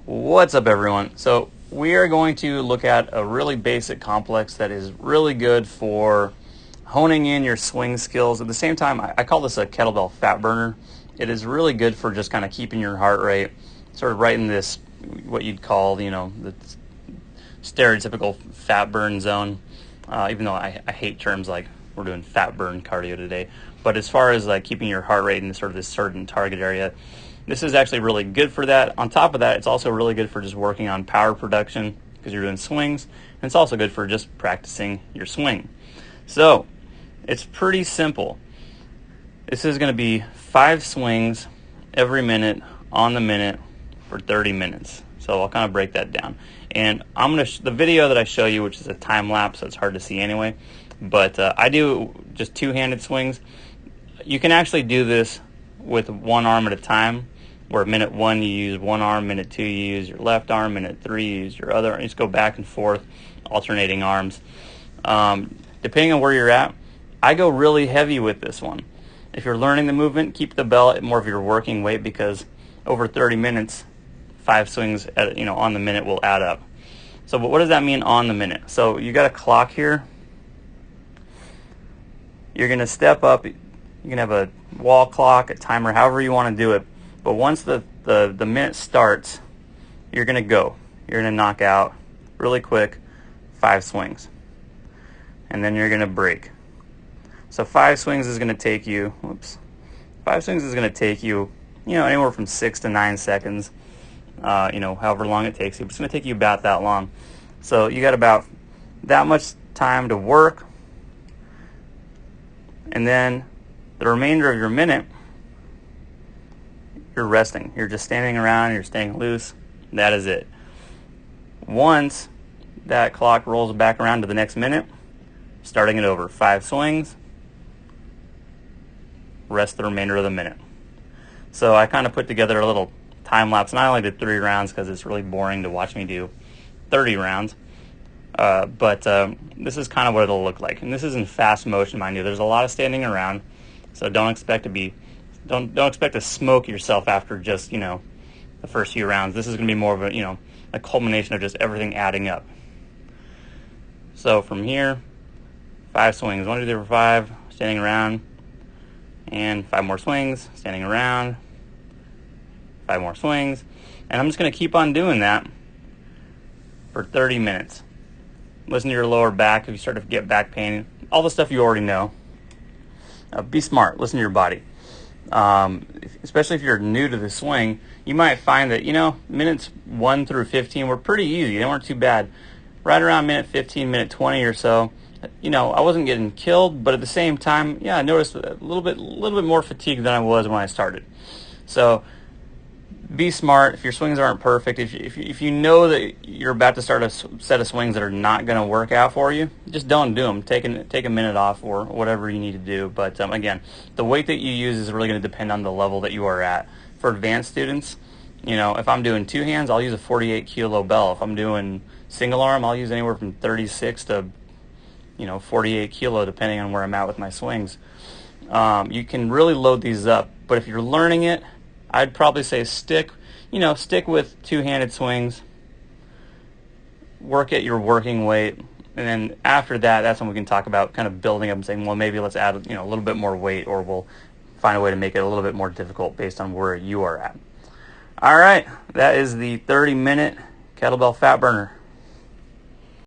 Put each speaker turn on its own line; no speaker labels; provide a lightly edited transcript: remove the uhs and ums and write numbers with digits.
What's up, everyone? So we are going to look at a really basic complex that is really good for honing in your swing skills. At the same time, I call this a kettlebell fat burner. It is really good for just kind of keeping your heart rate sort of right in this, what you'd call, the stereotypical fat burn zone. Even though I hate terms like we're doing fat burn cardio today. But as far as like keeping your heart rate in sort of this certain target area, this is actually really good for that. On top of that, it's also really good for just working on power production because you're doing swings. And it's also good for just practicing your swing. So it's pretty simple. This is going to be 5 swings every minute on the minute for 30 minutes. So I'll kind of break that down. And I'm going to the video that I show you, which is a time lapse, so it's hard to see anyway. But I do just two-handed swings. You can actually do this with one arm at a time, where minute 1 you use one arm, minute 2 you use your left arm, minute 3 you use your other arm. You just go back and forth, alternating arms. Depending on where you're at, I go really heavy with this one. If you're learning the movement, keep the bell at more of your working weight, because over 30 minutes, 5 swings on the minute will add up. So what does that mean on the minute? So you got a clock here. You're going to step up. You can have a wall clock, a timer, however you want to do it. But once the minute starts, you're going to go. You're going to knock out really quick 5 swings. And then you're going to break. So 5 swings is going to take you, 5 swings is going to take you, anywhere from 6 to 9 seconds. However long it takes you. But it's going to take you about that long. So you got about that much time to work. And then the remainder of your minute, you're resting. You're just standing around, you're staying loose. That is it. Once that clock rolls back around to the next minute, starting it over. 5 swings, rest the remainder of the minute. So I kind of put together a little time lapse, and I only did 3 rounds because it's really boring to watch me do 30 rounds. But this is kind of what it'll look like. And this is in fast motion, mind you. There's a lot of standing around, so don't expect to smoke yourself after just, the first few rounds. This is going to be more of a culmination of just everything adding up. So from here, 5 swings. 1, 2, 3, 4, 5, standing around. And 5 more swings, standing around. 5 more swings. And I'm just going to keep on doing that for 30 minutes. Listen to your lower back if you start to get back pain. All the stuff you already know. Be smart. Listen to your body. Especially if you're new to the swing, you might find that, minutes 1 through 15 were pretty easy. They weren't too bad. Right around minute 15, minute 20 or so, I wasn't getting killed, but at the same time, I noticed a little bit more fatigue than I was when I started. So be smart. If your swings aren't perfect, if you know that you're about to start a set of swings that are not going to work out for you, just don't do them. Take a minute off or whatever you need to do. But again, the weight that you use is really going to depend on the level that you are at. For advanced students, if I'm doing 2 hands, I'll use a 48 kilo bell. If I'm doing single arm, I'll use anywhere from 36 to 48 kilo, depending on where I'm at with my swings. You can really load these up, but if you're learning it, I'd probably say stick with 2-handed swings. Work at your working weight, and then after that, that's when we can talk about kind of building up and saying, well, maybe let's add a little bit more weight, or we'll find a way to make it a little bit more difficult based on where you are at. All right, that is the 30-minute kettlebell fat burner.